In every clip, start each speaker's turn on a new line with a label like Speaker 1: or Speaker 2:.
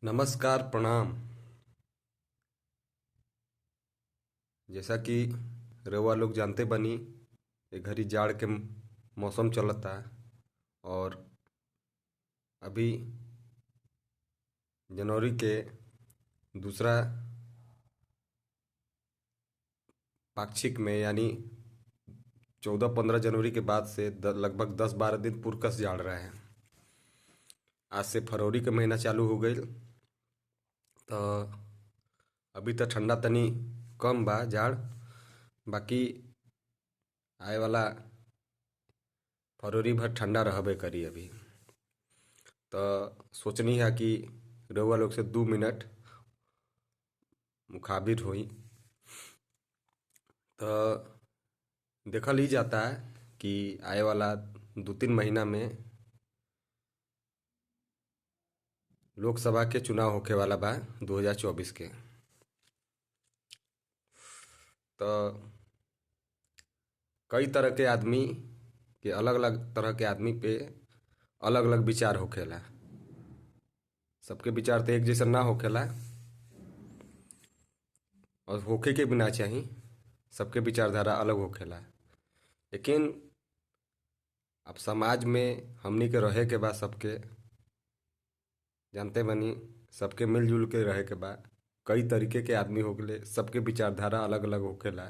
Speaker 1: नमस्कार प्रणाम। जैसा कि रउआ लोग जानते बनी, ए घड़ी जाड़ के मौसम चलता। और अभी जनवरी के दूसरा पाक्षिक में यानी 14-15 जनवरी के बाद से लगभग 10-12 दिन पुरकस जाड़ रहे हैं। आज से फरवरी के महीना चालू हो गई। तो अभी तो ठंडा तनी कम बा जाड़। बाकी आए वाला फरवरी भर ठंडा रहबे करी अभी। तो सोचनी है कि रउआ लोग से 2 मिनट मुखाबिर हुई। तो देखल ही जाता है कि आए वाला 2-3 महीना में लोकसभा के चुनाव होखे वाला बा 2024 के। तो कई तरह के आदमी के अलग अलग तरह के आदमी पे अलग अलग विचार होखेला। सबके विचार तो एक जैसा ना होखेला और होखे के भी ना चाही। सबके विचारधारा अलग होखेला। लेकिन अब समाज में हमनी के रहे के बा, सबके जानते बनी, सबके मिलजुल के रहे के बा। कई तरीके के आदमी हो गए, सबके विचारधारा अलग अलग होखेला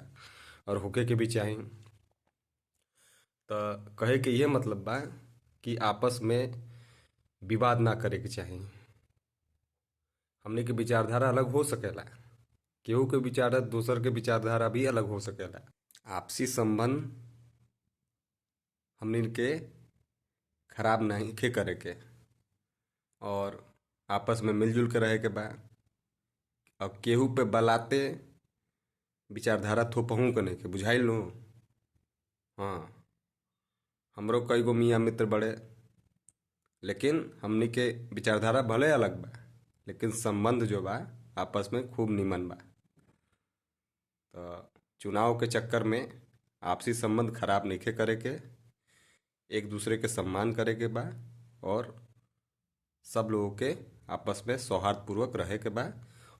Speaker 1: और होखे के भी चाही। तो कहे के ये मतलब बा कि आपस में विवाद ना करे के चाही। हमनी के विचारधारा अलग हो सकेला, केहू के विचार दूसर के विचारधारा भी अलग हो सकेला। आपसी संबंध हमनी के खराब नहीं खे करे के और आपस में मिलजुल के रहे के बा। अब केहू पे बलाते विचारधारा थोपहू के नहीं के बुझाइल नु। हाँ, हमरो कई गो मियाँ मित्र बड़े, लेकिन हमनी के विचारधारा भले अलग बा, लेकिन संबंध जो बा आपस में खूब निमन बा। तो चुनाव के चक्कर में आपसी संबंध खराब नहीं करे के, एक दूसरे के सम्मान करे के बा और सब लोगों के आपस में सौहार्दपूर्वक रहे के बा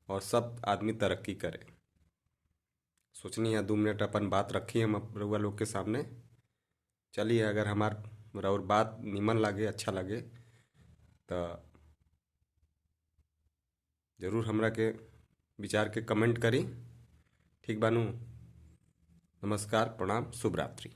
Speaker 1: और सब आदमी तरक्की करे। सोचनी है 2 मिनट अपन बात रखी हम रउआ लोग के सामने। चलिए, अगर हमार और बात निमन लागे, अच्छा लगे तो जरूर हमरा के विचार के कमेंट करी। ठीक बानू। नमस्कार प्रणाम, शुभ रात्रि।